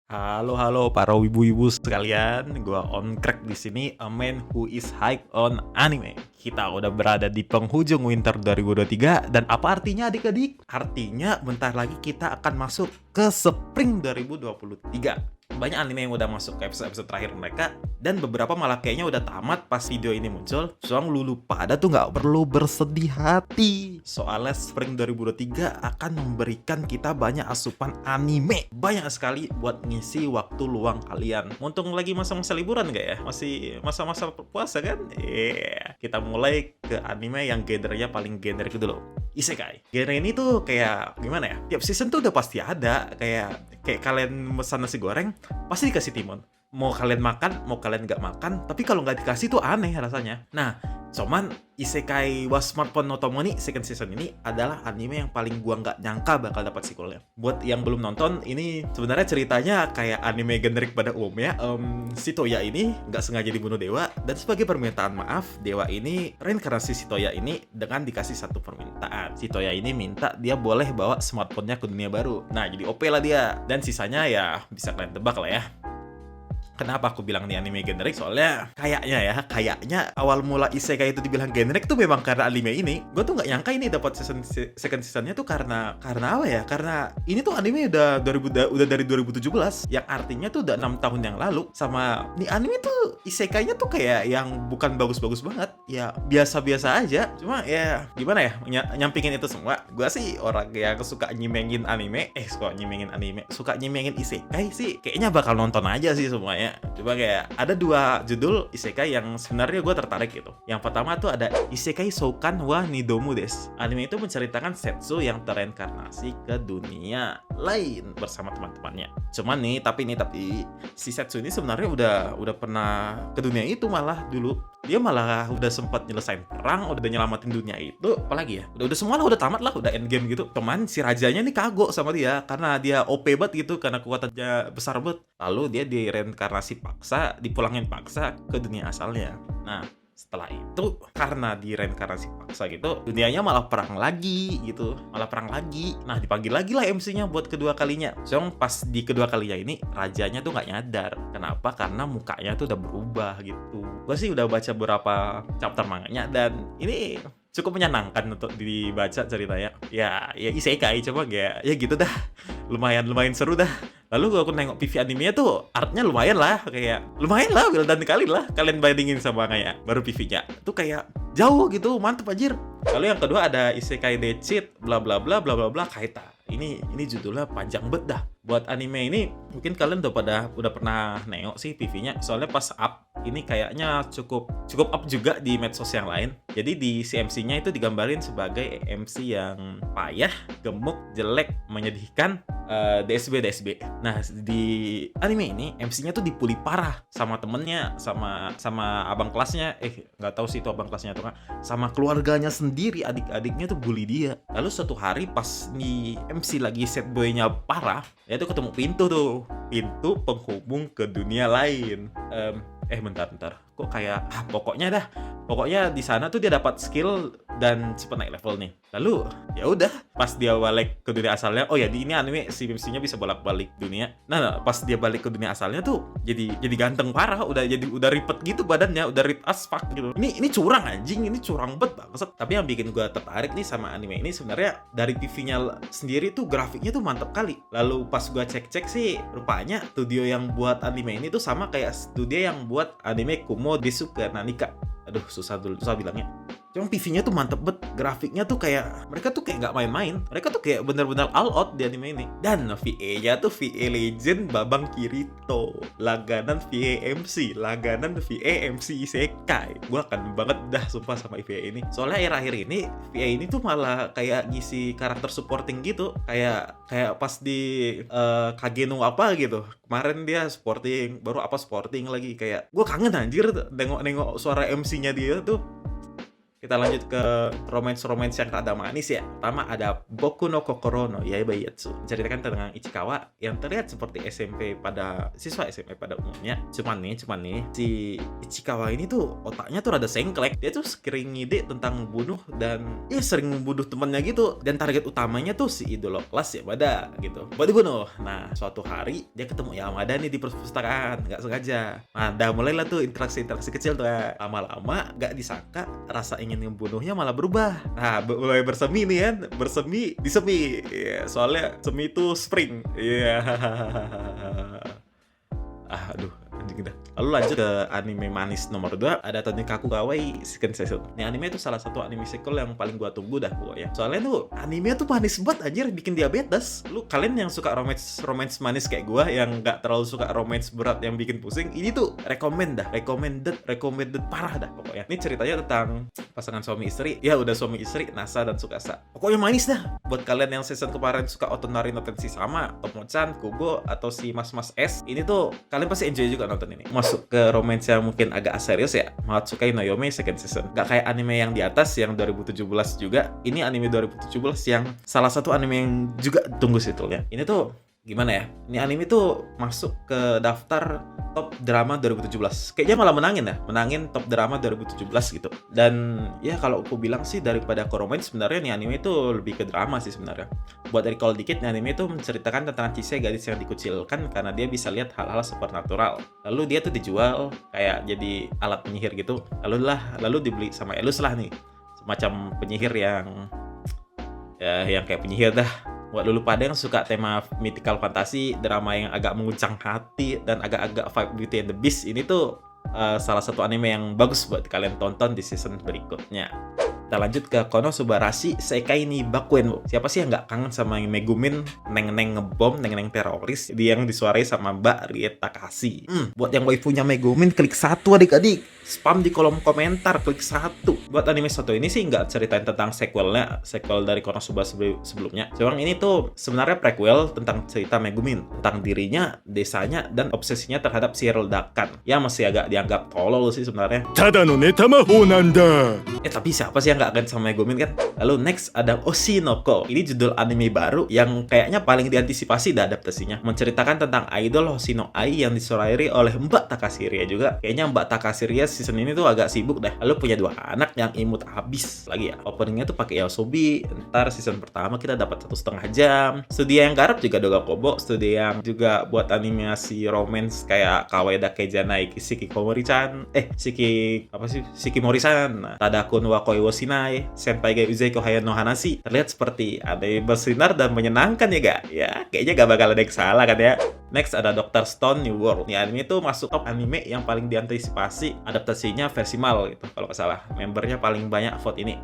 Halo halo para wibu-wibu sekalian, gua on crack di sini, a man who is hype on anime. Kita udah berada di penghujung winter 2023 dan apa artinya adik-adik? Artinya bentar lagi kita akan masuk ke spring 2023. Banyak anime yang udah masuk ke episode-episode terakhir mereka dan beberapa malah kayaknya udah tamat pas video ini muncul. Soalnya lulu pada tuh nggak perlu bersedih hati. Soalnya spring 2023 akan memberikan kita banyak asupan anime. Banyak sekali buat ngisi waktu luang kalian. Mumpung lagi masa-masa liburan nggak ya? Masih masa-masa puasa kan? Kita mulai ke anime yang genrenya paling generik dulu. Isekai. Genre ini tuh kayak gimana ya? Tiap season tuh udah pasti ada. Kayak kalian pesan nasi goreng, pasti dikasih timun. Mau kalian makan, mau kalian nggak makan, tapi kalau nggak dikasih tuh aneh rasanya. Nah, cuman Isekai wa Smartphone no Tomo ni second season ini adalah anime yang paling gua nggak nyangka bakal dapat sequelnya. Buat yang belum nonton, ini sebenarnya ceritanya kayak anime generik pada umumnya. Si Toya ini nggak sengaja dibunuh dewa, dan sebagai permintaan maaf, dewa ini reinkarnasi si Toya ini dengan dikasih satu permintaan. Si Toya ini minta dia boleh bawa smartphone-nya ke dunia baru. Nah, jadi OP lah dia. Dan sisanya ya bisa kalian tebak lah ya. Kenapa aku bilang ini anime generik? Soalnya kayaknya awal mula isekai itu dibilang generik tuh memang karena anime ini. Gue tuh nggak nyangka ini dapat second seasonnya tuh karena apa ya? Karena ini tuh anime udah dari 2017, yang artinya tuh udah 6 tahun yang lalu. Sama nih anime tuh isekainya tuh kayak yang bukan bagus-bagus banget, ya biasa-biasa aja. Cuma ya gimana ya nyampingin itu semua. Gue sih orang yang suka nyimengin isekai sih, kayaknya bakal nonton aja sih semuanya. Coba kayak ada dua judul isekai yang sebenarnya gue tertarik gitu. Yang pertama tuh ada Isekai Soukan wa Nidomu Desu. Anime itu menceritakan Setsu yang tereinkarnasi ke dunia lain bersama teman-temannya. Cuman nih, tapi si Setsu ini sebenarnya udah pernah ke dunia itu malah dulu. Dia malah udah sempat nyelesain perang, udah nyelamatin dunia itu, apalagi ya? Udah semua lah, udah tamat lah, udah endgame gitu. Cuman si rajanya nih kagok sama dia karena dia OP banget gitu, karena kekuatannya besar banget. Lalu dia direinkarnasi paksa, dipulangin paksa ke dunia asalnya. Nah, setelah itu karena direinkarnasi paksa gitu, dunianya malah perang lagi gitu, Nah, dipanggil lagi lah MC-nya buat kedua kalinya. So, pas di kedua kalinya ini rajanya tuh nggak nyadar. Kenapa? Karena mukanya tuh udah berubah gitu. Gue sih udah baca beberapa chapter manganya dan ini cukup menyenangkan untuk dibaca ceritanya. Ya isekai, coba ya gitu dah. Lumayan seru dah. Lalu aku nengok PV animenya tuh artnya lumayan lah, well done kali lah. Kalian bandingin sama kayak baru PV-nya tuh kayak jauh gitu, mantep anjir. Lalu yang kedua ada Isekai Deceit bla bla bla bla bla bla Kaita. Ini judulnya panjang bet dah. Buat anime ini mungkin kalian udah pernah nengok sih PV-nya. Soalnya pas up ini kayaknya cukup up juga di medsos yang lain. Jadi di CMC-nya itu digambarin sebagai MC yang payah, gemuk, jelek, menyedihkan, DSB. Nah, di anime ini MC-nya tuh dipuli parah sama temennya, sama abang kelasnya. Nggak tahu sih itu abang kelasnya atau nggak. Sama keluarganya sendiri, adik-adiknya tuh bully dia. Lalu suatu hari pas di MC lagi set boy-nya parah, ya tuh ketemu pintu penghubung ke dunia lain. Bentar. Kok kayak pokoknya di sana tuh dia dapat skill dan cepet naik level nih. Lalu ya udah, pas dia balik ke dunia asalnya, oh ya di ini anime si MC-nya bisa bolak-balik dunia. Nah, pas dia balik ke dunia asalnya tuh jadi ganteng parah, udah ripet gitu badannya, udah rip as fuck gitu. Ini curang anjing, ini curang banget banget. Tapi yang bikin gua tertarik nih sama anime ini sebenarnya dari PV-nya sendiri tuh grafiknya tuh mantep kali. Lalu pas gua cek sih, rupanya studio yang buat anime ini tuh sama kayak studio yang buat anime Kumo Desuka Nanika. Aduh, susah bilangnya. Cuma PV-nya tuh mantep banget, grafiknya tuh kayak mereka tuh kayak nggak main-main, mereka tuh kayak bener-bener all out di anime ini. Dan VA-nya tuh VA legend Babang Kirito, langganan VA MC Isekai. Gua akan banget dah sumpah sama VA ini. Soalnya akhir-akhir ini VA ini tuh malah kayak ngisi karakter supporting gitu, kayak pas di Kageno apa gitu. Kemarin dia supporting, baru apa supporting lagi, kayak gua kangen anjir nengok suara MC-nya dia tuh. Kita lanjut ke romance yang rada manis ya. Pertama ada Boku no Kokoro no Yaiba Yatsu. Menceritakan tentang Ichikawa yang terlihat seperti siswa SMP pada umumnya. Cuman nih, si Ichikawa ini tuh otaknya tuh rada sengklek. Dia tuh sering ngide tentang bunuh dan ya sering membunuh temannya gitu. Dan target utamanya tuh si idola kelas Yamada gitu. Buat dibunuh. Nah, suatu hari dia ketemu Yamada nih di perpustakaan, nggak sengaja. Nah, udah mulailah tuh interaksi kecil tuh ya. Lama-lama nggak disangka rasa ingin membunuhnya malah berubah. Nah, mulai bersemi nih kan, bersemi di semi. Ya, soalnya semi itu spring. Iya. Aduh, anjing dah. Lalu lanjut ke anime manis nomor 2, ada Tonikaku Kawaii Second Season. Ini anime itu salah satu anime sequel yang paling gua tunggu dah pokoknya. Soalnya tuh anime tuh manis banget anjir, bikin diabetes. Kalian yang suka romance manis kayak gua yang nggak terlalu suka romance berat yang bikin pusing, ini tuh recommended parah dah pokoknya. Ini ceritanya tentang pasangan suami istri. Ya udah suami istri, Nasa dan Tsukasa. Pokoknya manis dah. Buat kalian yang season kemarin suka Otonari no Tensei-sama, Tomo-chan, Kubo atau si Mas-mas S, ini tuh kalian pasti enjoy juga nonton ini. Masuk ke romance yang mungkin agak serius ya, Mahatsukai no Yome Second Season. Gak kayak anime yang di atas yang 2017 juga. Ini anime 2017 yang salah satu anime yang juga tunggu titulnya. Ini tuh gimana ya? Ini anime tuh masuk ke daftar top drama 2017. Kayaknya malah menangin top drama 2017 gitu. Dan ya kalau aku bilang sih daripada ke romance, sebenarnya nih anime itu lebih ke drama sih sebenarnya. Buat recall dikit, nih anime itu menceritakan tentang Chise, gadis yang dikucilkan karena dia bisa lihat hal-hal supernatural. Lalu dia tuh dijual kayak jadi alat penyihir gitu. Lalu dibeli sama Elus lah nih. Semacam penyihir yang kayak penyihir dah. Buat dulu pada yang suka tema mythical fantasi, drama yang agak menguncang hati dan agak-agak vibe Beauty and the Beast, ini tuh salah satu anime yang bagus buat kalian tonton di season berikutnya. Kita lanjut ke Konosubarashi Sekai ni Bakuen. Siapa sih yang nggak kangen sama Megumin neng-neng ngebom, neng-neng teroris, dia yang disuarai sama Mbak Rie Takashi. Buat yang waifunya Megumin, klik 1 adik-adik. Spam di kolom komentar, klik 1. Buat anime satu ini sih nggak ceritain tentang sequel dari Konosuba sebelumnya. Cuma ini tuh sebenarnya prequel tentang cerita Megumin, tentang dirinya, desanya, dan obsesinya terhadap si ledakan. Ya masih agak dianggap tolol sih sebenarnya. Tada no netamaho nanda. Tapi siapa sih yang nggak akan sama Megumin kan? Lalu next ada Oshinoko. Ini judul anime baru yang kayaknya paling diantisipasi adaptasinya. Menceritakan tentang idol Hoshino Ai yang disuarahi oleh Mbak Takashi Ria juga. Kayaknya Mbak Takashi Ria season ini tuh agak sibuk dah. Lalu punya 2 anak yang imut habis lagi ya. Openingnya tuh pakai Yaosobi. Ntar season pertama kita dapat 1,5 jam. Studio yang garap juga Doga Kobo. Studio yang juga buat animasi romance kayak Kawaii Dake Janai Shikimori-san, Tadakun wa Koi wo Shinai, Senpai ga Uzeiko Haya no Hanashi. Terlihat seperti anime bersinar dan menyenangkan ya gak? Ya kayaknya gak bakal ada yang salah kan ya. Next ada Dr. Stone New World. Ini anime itu masuk top anime yang paling diantisipasi adaptasinya versi MAL gitu kalau nggak salah. Membernya paling banyak vote ini.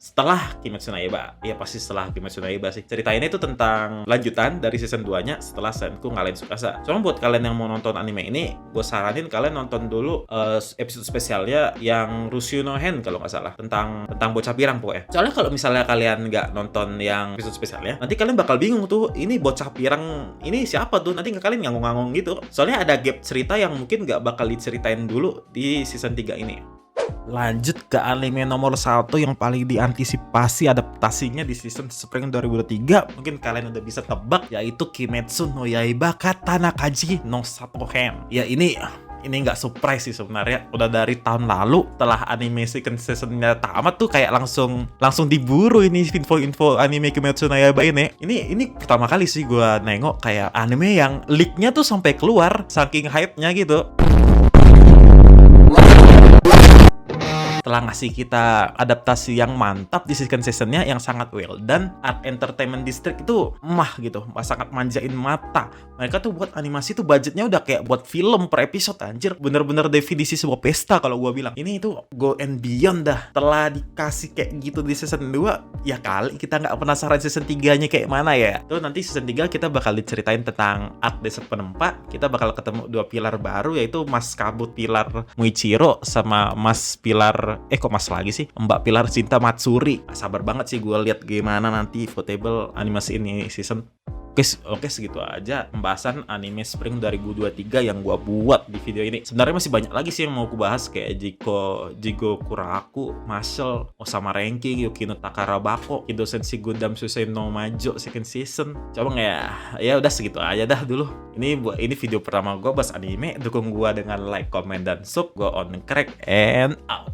Setelah Kimetsu no Yaiba. Ya pasti setelah Kimetsu no Yaiba sih. Cerita ini tuh tentang lanjutan dari season 2-nya setelah Senku ngalahin Tsukasa. Cuma buat kalian yang mau nonton anime ini, gue saranin kalian nonton dulu episode spesialnya yang Rusyu no Hen kalau nggak salah. Tentang bocah pirang pokoknya. Soalnya kalau misalnya kalian nggak nonton yang episode spesialnya, nanti kalian bakal bingung tuh, ini bocah pirang ini siapa tuh? Nanti kalian nganggung-nganggung gitu. Soalnya ada gap cerita yang mungkin nggak bakal diceritain dulu di season 3 ini. Lanjut ke anime nomor 1 yang paling diantisipasi adaptasinya di season Spring 2023. Mungkin kalian udah bisa tebak, yaitu Kimetsu no Yaiba Katanakaji no Satohen. Ya ini nggak surprise sih sebenarnya. Udah dari tahun lalu setelah anime second seasonnya tamat tuh kayak langsung diburu ini info anime Kimetsu no Yaiba ini. Ini pertama kali sih gue nengok kayak anime yang leak-nya tuh sampai keluar saking hype-nya gitu. Telah ngasih kita adaptasi yang mantap di second seasonnya yang sangat well done. Art Entertainment District itu gitu, sangat manjain mata. Mereka tuh buat animasi tuh budgetnya udah kayak buat film per episode anjir. Bener-bener definisi sebuah pesta kalau gua bilang. Ini itu go and beyond dah. Telah dikasih kayak gitu di season 2, ya kali kita nggak penasaran season 3-nya kayak mana ya. Tuh nanti season 3 kita bakal diceritain tentang Art Desa Penempa. Kita bakal ketemu 2 pilar baru, yaitu Mas Kabut pilar Muichiro sama Mas pilar kok Mas lagi sih? Mbak pilar cinta Matsuri. Sabar banget sih gue lihat gimana nanti Votable animasi ini season. Oke, segitu aja pembahasan anime Spring 2023 yang gua buat di video ini. Sebenarnya masih banyak lagi sih yang mau aku bahas kayak Jigo Kuraku, Marshall, Osama Ranking, Yuki no Takarabako, Kido Senshi Gundam Suisei no Majo second season. Coba ya udah segitu aja dah dulu. Ini video pertama gua bahas anime. Dukung gua dengan like, comment, dan sub. Gua on crack and out.